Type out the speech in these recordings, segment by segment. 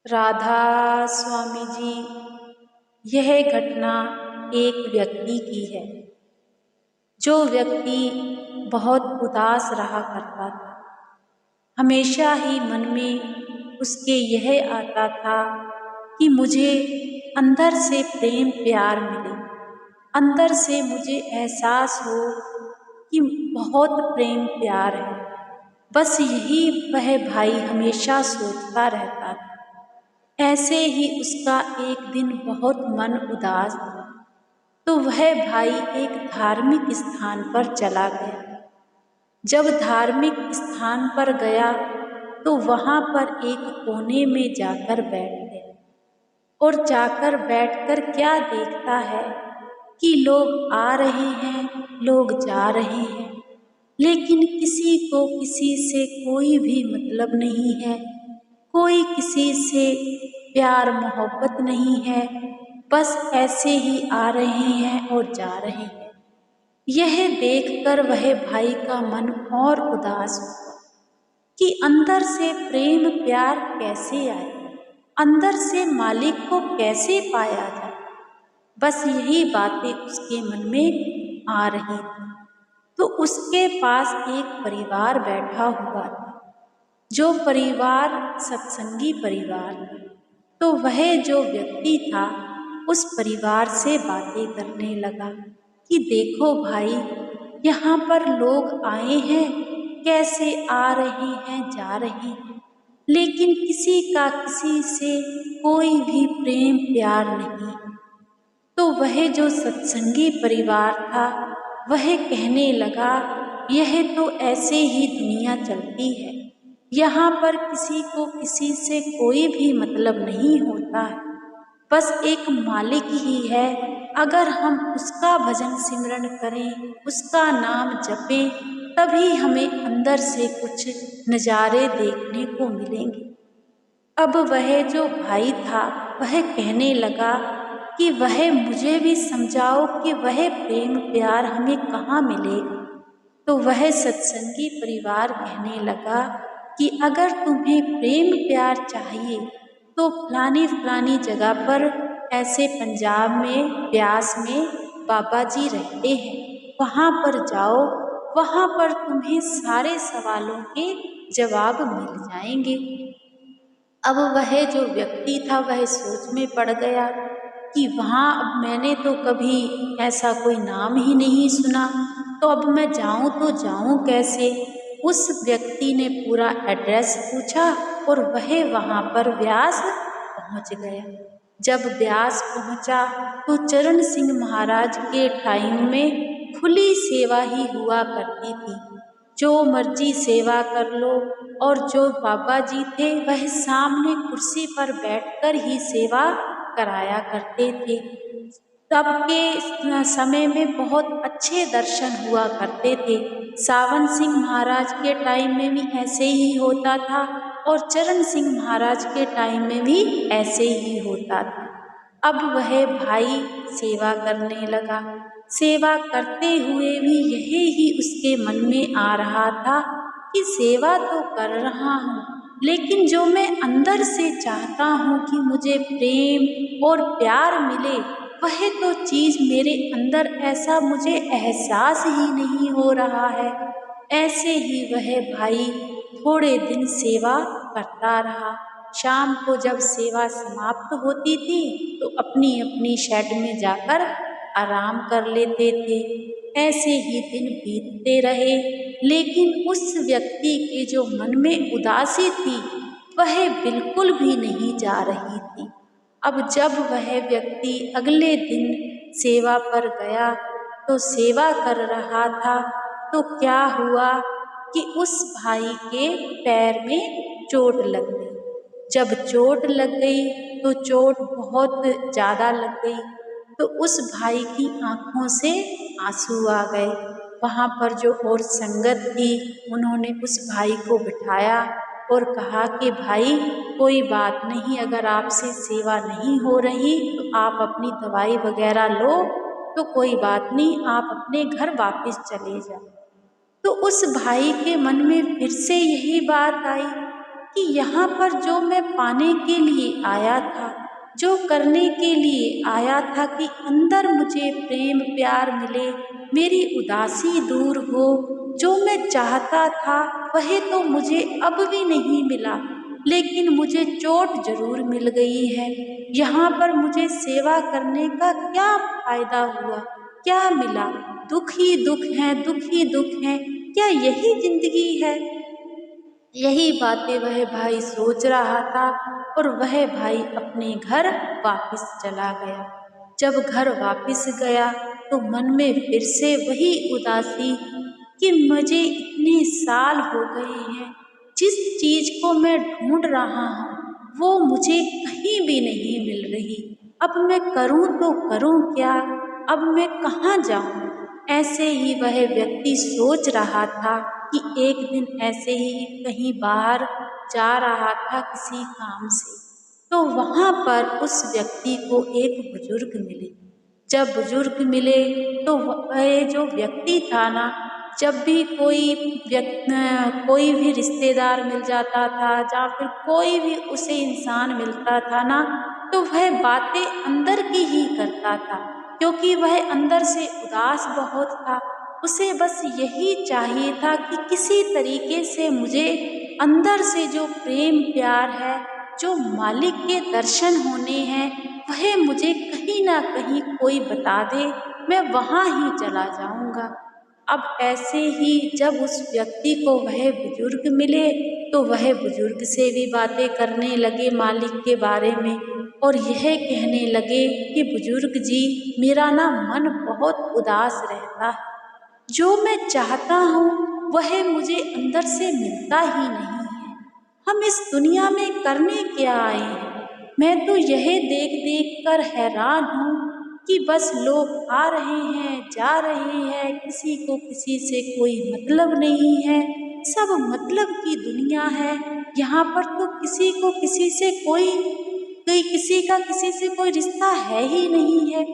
राधा स्वामी जी, यह घटना एक व्यक्ति की है। जो व्यक्ति बहुत उदास रहा करता था। हमेशा ही मन में उसके यह आता था कि मुझे अंदर से प्रेम प्यार मिले, अंदर से मुझे एहसास हो कि बहुत प्रेम प्यार है। बस यही वह भाई हमेशा सोचता रहता था। ऐसे ही उसका एक दिन बहुत मन उदास था, तो वह भाई एक धार्मिक स्थान पर चला गया। जब धार्मिक स्थान पर गया तो वहाँ पर एक कोने में जाकर बैठ गया और जाकर बैठकर क्या देखता है कि लोग आ रहे हैं, लोग जा रहे हैं, लेकिन किसी को किसी से कोई भी मतलब नहीं है, कोई किसी से प्यार मोहब्बत नहीं है, बस ऐसे ही आ रहे हैं और जा रहे हैं। यह देखकर वह भाई का मन और उदास हुआ कि अंदर से प्रेम प्यार कैसे आए, अंदर से मालिक को कैसे पाया जाए। बस यही बातें उसके मन में आ रही थी। तो उसके पास एक परिवार बैठा हुआ था, जो परिवार सत्संगी परिवार था। तो वह जो व्यक्ति था उस परिवार से बातें करने लगा कि देखो भाई, यहाँ पर लोग आए हैं, कैसे आ रहे हैं जा रहे हैं, लेकिन किसी का किसी से कोई भी प्रेम प्यार नहीं। तो वह जो सत्संगी परिवार था वह कहने लगा, यह तो ऐसे ही दुनिया चलती है, यहाँ पर किसी को किसी से कोई भी मतलब नहीं होता है, बस एक मालिक ही है। अगर हम उसका भजन सिमरन करें, उसका नाम जपें, तभी हमें अंदर से कुछ नज़ारे देखने को मिलेंगे। अब वह जो भाई था वह कहने लगा कि वह मुझे भी समझाओ कि वह प्रेम प्यार हमें कहाँ मिलेगा। तो वह सत्संगी परिवार कहने लगा कि अगर तुम्हें प्रेम प्यार चाहिए तो फलानी फलानी जगह पर, ऐसे पंजाब में ब्यास में बाबा जी रहते हैं, वहाँ पर जाओ, वहाँ पर तुम्हें सारे सवालों के जवाब मिल जाएंगे। अब वह जो व्यक्ति था वह सोच में पड़ गया कि वहाँ अब मैंने तो कभी ऐसा कोई नाम ही नहीं सुना, तो अब मैं जाऊँ तो जाऊँ कैसे। उस व्यक्ति ने पूरा एड्रेस पूछा और वह वहाँ पर व्यास पहुँच गया। जब व्यास पहुँचा तो चरण सिंह महाराज के टाइम में खुली सेवा ही हुआ करती थी, जो मर्जी सेवा कर लो। और जो बाबा जी थे वह सामने कुर्सी पर बैठकर ही सेवा कराया करते थे। तब के समय में बहुत अच्छे दर्शन हुआ करते थे। सावन सिंह महाराज के टाइम में भी ऐसे ही होता था और चरण सिंह महाराज के टाइम में भी ऐसे ही होता था। अब वह भाई सेवा करने लगा। सेवा करते हुए भी यही ही उसके मन में आ रहा था कि सेवा तो कर रहा हूँ, लेकिन जो मैं अंदर से चाहता हूँ कि मुझे प्रेम और प्यार मिले, वह तो चीज़ मेरे अंदर ऐसा मुझे एहसास ही नहीं हो रहा है। ऐसे ही वह भाई थोड़े दिन सेवा करता रहा। शाम को जब सेवा समाप्त होती थी तो अपनी अपनी शेड में जाकर आराम कर लेते थे। ऐसे ही दिन बीतते रहे, लेकिन उस व्यक्ति के जो मन में उदासी थी वह बिल्कुल भी नहीं जा रही थी। अब जब वह व्यक्ति अगले दिन सेवा पर गया तो सेवा कर रहा था, तो क्या हुआ कि उस भाई के पैर में चोट लग गई। जब चोट लग गई तो चोट बहुत ज़्यादा लग गई, तो उस भाई की आंखों से आंसू आ गए। वहाँ पर जो और संगत थी उन्होंने उस भाई को बिठाया और कहा कि भाई कोई बात नहीं, अगर आपसे सेवा नहीं हो रही तो आप अपनी दवाई वगैरह लो, तो कोई बात नहीं, आप अपने घर वापस चले जाओ। तो उस भाई के मन में फिर से यही बात आई कि यहाँ पर जो मैं पाने के लिए आया था, जो करने के लिए आया था कि अंदर मुझे प्रेम प्यार मिले, मेरी उदासी दूर हो, जो मैं चाहता था वह तो मुझे अब भी नहीं मिला, लेकिन मुझे चोट जरूर मिल गई है। यहाँ पर मुझे सेवा करने का क्या फायदा हुआ, क्या मिला? दुख ही दुख है, दुख ही दुख है। क्या यही जिंदगी है? यही बातें वह भाई सोच रहा था और वह भाई अपने घर वापस चला गया। जब घर वापस गया तो मन में फिर से वही उदासी कि मुझे इतने साल हो गए हैं, जिस चीज को मैं ढूंढ रहा हूँ वो मुझे कहीं भी नहीं मिल रही। अब मैं करूँ तो करूँ क्या? अब मैं कहाँ जाऊँ? ऐसे ही वह व्यक्ति सोच रहा था कि एक दिन ऐसे ही कहीं बाहर जा रहा था किसी काम से, तो वहाँ पर उस व्यक्ति को एक बुजुर्ग मिले। जब बुजुर्ग मिले तो वह जो व्यक्ति था ना, जब भी कोई भी रिश्तेदार मिल जाता था या फिर कोई भी उसे इंसान मिलता था ना, तो वह बातें अंदर की ही करता था, क्योंकि वह अंदर से उदास बहुत था। उसे बस यही चाहिए था कि किसी तरीके से मुझे अंदर से जो प्रेम प्यार है, जो मालिक के दर्शन होने हैं, वह मुझे कहीं ना कहीं कोई बता दे, मैं वहाँ ही चला जाऊँगा। अब ऐसे ही जब उस व्यक्ति को वह बुजुर्ग मिले तो वह बुजुर्ग से भी बातें करने लगे मालिक के बारे में, और यह कहने लगे कि बुजुर्ग जी, मेरा ना मन बहुत उदास रहता है, जो मैं चाहता हूँ वह मुझे अंदर से मिलता ही नहीं है। हम इस दुनिया में करने क्या आए हैं? मैं तो यह देख देख कर हैरान हूँ कि बस लोग आ रहे हैं जा रहे हैं, किसी को किसी से कोई मतलब नहीं है, सब मतलब की दुनिया है। यहाँ पर तो किसी को किसी से कोई किसी का किसी से कोई रिश्ता है ही नहीं है।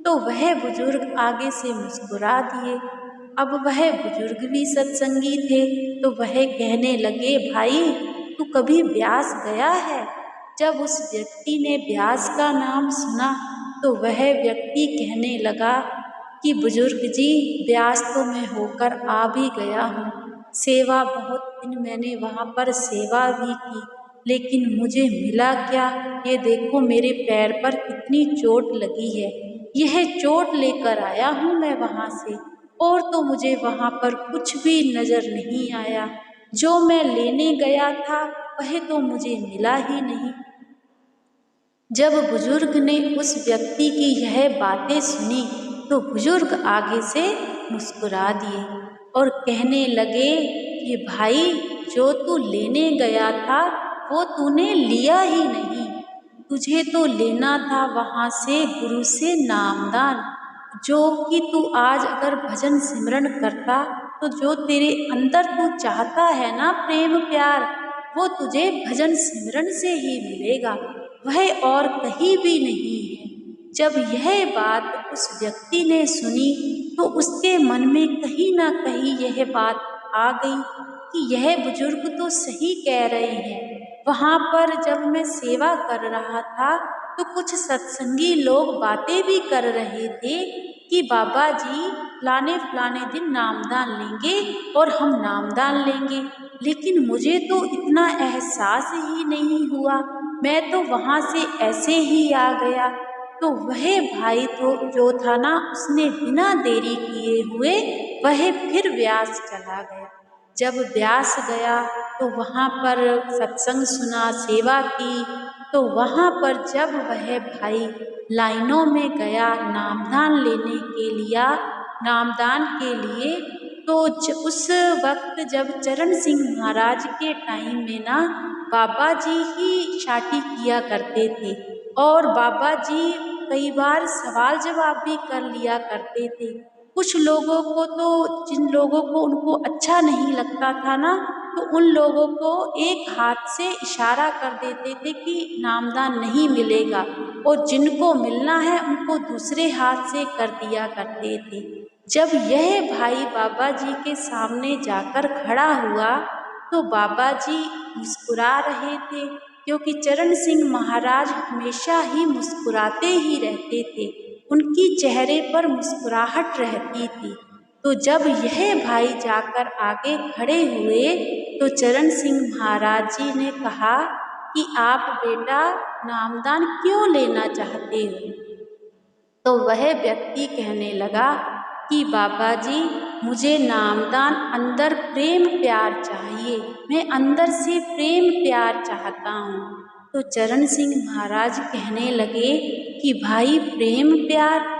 तो वह बुजुर्ग आगे से मुस्कुरा दिए। अब वह बुजुर्ग भी सत्संगी थे, तो वह कहने लगे, भाई तू कभी ब्यास गया है? जब उस व्यक्ति ने ब्यास का नाम सुना तो वह व्यक्ति कहने लगा कि बुजुर्ग जी, ब्यास तो मैं होकर आ भी गया हूँ, सेवा बहुत दिन मैंने वहाँ पर सेवा भी की, लेकिन मुझे मिला क्या? ये देखो मेरे पैर पर कितनी चोट लगी है, यह चोट लेकर आया हूँ मैं वहाँ से, और तो मुझे वहाँ पर कुछ भी नजर नहीं आया। जो मैं लेने गया था वह तो मुझे मिला ही नहीं। जब बुजुर्ग ने उस व्यक्ति की यह बातें सुनी तो बुजुर्ग आगे से मुस्कुरा दिए और कहने लगे कि भाई, जो तू लेने गया था वो तूने लिया ही नहीं, तुझे तो लेना था वहाँ से गुरु से नामदान, जो कि तू आज अगर भजन सिमरन करता तो जो तेरे अंदर तू चाहता है ना प्रेम प्यार, वो तुझे भजन सिमरन से ही मिलेगा, वह और कहीं भी नहीं है। जब यह बात उस व्यक्ति ने सुनी तो उसके मन में कहीं ना कहीं यह बात आ गई कि यह बुजुर्ग तो सही कह रहे हैं। वहाँ पर जब मैं सेवा कर रहा था तो कुछ सत्संगी लोग बातें भी कर रहे थे कि बाबा जी फलाने फलाने दिन नामदान लेंगे और हम नामदान लेंगे, लेकिन मुझे तो इतना एहसास ही नहीं हुआ, मैं तो वहाँ से ऐसे ही आ गया। तो वह भाई तो जो था ना, उसने बिना देरी किए हुए वह फिर व्यास चला गया। जब व्यास गया तो वहाँ पर सत्संग सुना, सेवा की, तो वहाँ पर जब वह भाई लाइनों में गया नामदान के लिए, तो उस वक्त जब चरण सिंह महाराज के टाइम में ना बाबा जी ही शाटी किया करते थे, और बाबा जी कई बार सवाल जवाब भी कर लिया करते थे। कुछ लोगों को तो, जिन लोगों को उनको अच्छा नहीं लगता था ना, तो उन लोगों को एक हाथ से इशारा कर देते थे कि नामदान नहीं मिलेगा, और जिनको मिलना है उनको दूसरे हाथ से कर दिया करते थे। जब यह भाई बाबा जी के सामने जाकर खड़ा हुआ तो बाबा जी मुस्कुरा रहे थे, क्योंकि चरण सिंह महाराज हमेशा ही मुस्कुराते ही रहते थे। उनकी चेहरे पर मुस्कुराहट रहती थी। तो जब यह भाई जाकर आगे खड़े हुए तो चरण सिंह महाराज जी ने कहा कि आप बेटा नामदान क्यों लेना चाहते हो? तो वह व्यक्ति कहने लगा कि बाबा जी, मुझे नामदान अंदर प्रेम प्यार चाहिए, मैं अंदर से प्रेम प्यार चाहता हूँ। तो चरण सिंह महाराज कहने लगे कि भाई प्रेम प्यार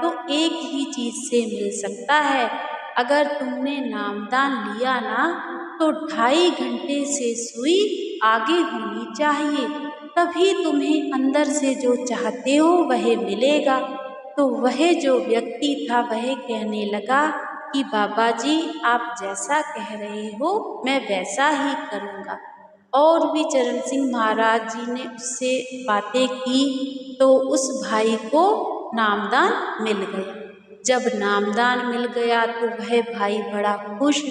तो एक ही चीज़ से मिल सकता है। अगर तुमने नामदान लिया ना तो 2.5 घंटे से सुई आगे होनी चाहिए, तभी तुम्हें अंदर से जो चाहते हो वह मिलेगा। तो वह जो व्यक्ति था वह कहने लगा कि बाबा जी, आप जैसा कह रहे हो मैं वैसा ही करूँगा। और भी चरण सिंह महाराज जी ने उससे बातें की तो उस भाई को नामदान मिल गया। जब नामदान मिल गया तो वह भाई बड़ा खुश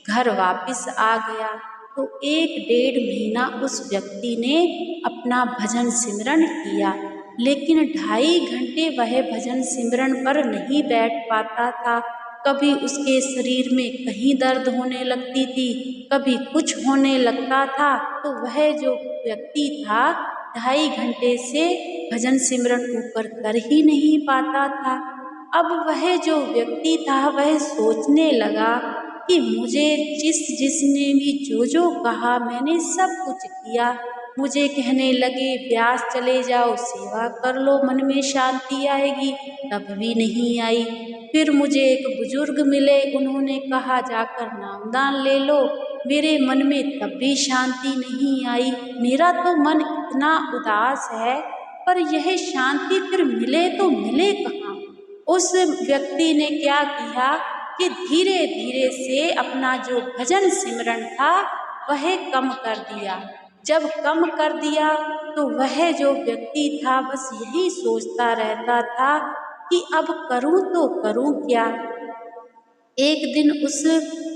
घर वापस आ गया। तो 1-1.5 महीना उस व्यक्ति ने अपना भजन सिमरन किया, लेकिन 2.5 घंटे वह भजन सिमरन पर नहीं बैठ पाता था। कभी उसके शरीर में कहीं दर्द होने लगती थी, कभी कुछ होने लगता था। तो वह जो व्यक्ति था 2.5 घंटे से भजन सिमरन ऊपर कर ही नहीं पाता था। अब वह जो व्यक्ति था वह सोचने लगा कि मुझे जिसने भी जो कहा मैंने सब कुछ किया। मुझे कहने लगे ब्यास चले जाओ, सेवा कर लो, मन में शांति आएगी, तब भी नहीं आई। फिर मुझे एक बुजुर्ग मिले, उन्होंने कहा जाकर नामदान ले लो, मेरे मन में तब भी शांति नहीं आई। मेरा तो मन इतना उदास है, पर यह शांति फिर मिले तो मिले कहाँ? उस व्यक्ति ने क्या किया कि धीरे धीरे से अपना जो भजन सिमरन था वह कम कर दिया। जब कम कर दिया तो वह जो व्यक्ति था बस यही सोचता रहता था कि अब करूं तो करूं क्या। एक दिन उस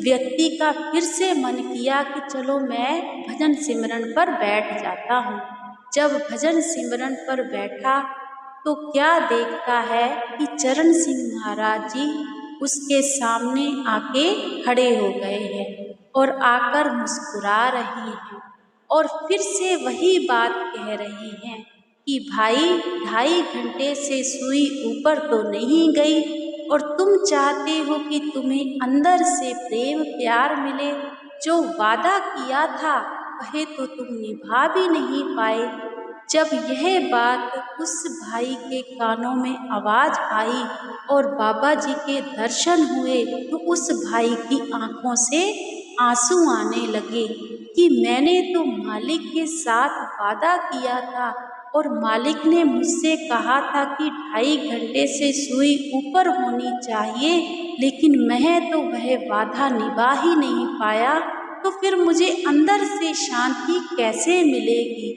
व्यक्ति का फिर से मन किया कि चलो मैं भजन सिमरन पर बैठ जाता हूँ। जब भजन सिमरन पर बैठा तो क्या देखता है कि चरण सिंह महाराज जी उसके सामने आके खड़े हो गए हैं और आकर मुस्कुरा रही हैं और फिर से वही बात कह रही हैं कि भाई 2.5 घंटे से सुई ऊपर तो नहीं गई और तुम चाहते हो कि तुम्हें अंदर से प्रेम प्यार मिले। जो वादा किया था वह तो तुम निभा भी नहीं पाए। जब यह बात उस भाई के कानों में आवाज़ आई और बाबा जी के दर्शन हुए तो उस भाई की आंखों से आंसू आने लगे कि मैंने तो मालिक के साथ वादा किया था और मालिक ने मुझसे कहा था कि 2.5 घंटे से सुई ऊपर होनी चाहिए, लेकिन मैं तो वह वादा निभा ही नहीं पाया, तो फिर मुझे अंदर से शांति कैसे मिलेगी।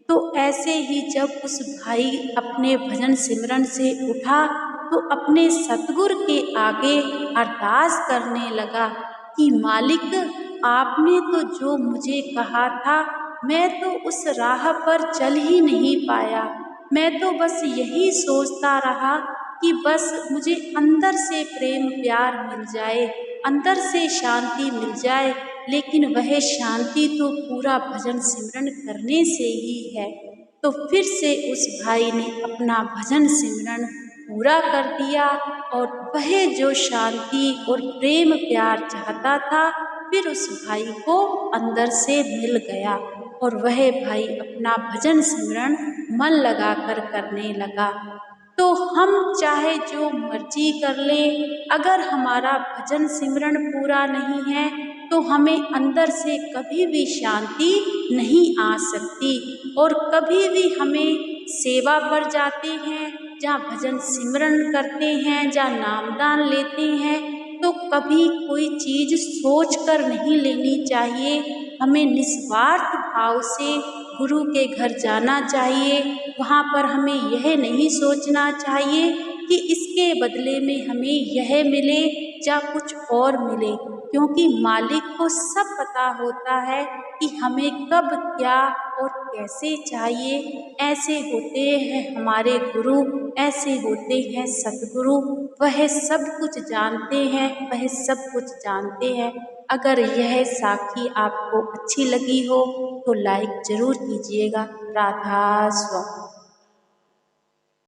तो ऐसे ही जब उस भाई अपने भजन सिमरन से उठा तो अपने सतगुरु के आगे अरदास करने लगा कि मालिक, आपने तो जो मुझे कहा था मैं तो उस राह पर चल ही नहीं पाया। मैं तो बस यही सोचता रहा कि बस मुझे अंदर से प्रेम प्यार मिल जाए, अंदर से शांति मिल जाए, लेकिन वह शांति तो पूरा भजन सिमरन करने से ही है। तो फिर से उस भाई ने अपना भजन सिमरन पूरा कर दिया और वह जो शांति और प्रेम प्यार चाहता था फिर उस भाई को अंदर से मिल गया और वह भाई अपना भजन सिमरन मन लगाकर करने लगा। तो हम चाहे जो मर्जी कर लें, अगर हमारा भजन सिमरन पूरा नहीं है तो हमें अंदर से कभी भी शांति नहीं आ सकती। और कभी भी हमें सेवा पर जाते हैं, जहाँ भजन सिमरन करते हैं, जहाँ नामदान लेते हैं, तो कभी कोई चीज़ सोच कर नहीं लेनी चाहिए। हमें निस्वार्थ भाव से गुरु के घर जाना चाहिए। वहाँ पर हमें यह नहीं सोचना चाहिए कि इसके बदले में हमें यह मिले या कुछ और मिले। क्योंकि मालिक को सब पता होता है कि हमें कब क्या और कैसे चाहिए। ऐसे होते हैं हमारे गुरु, ऐसे होते हैं सतगुरु, वह सब कुछ जानते हैं, वह सब कुछ जानते हैं। अगर यह साखी आपको अच्छी लगी हो तो लाइक ज़रूर कीजिएगा। राधा स्वामी।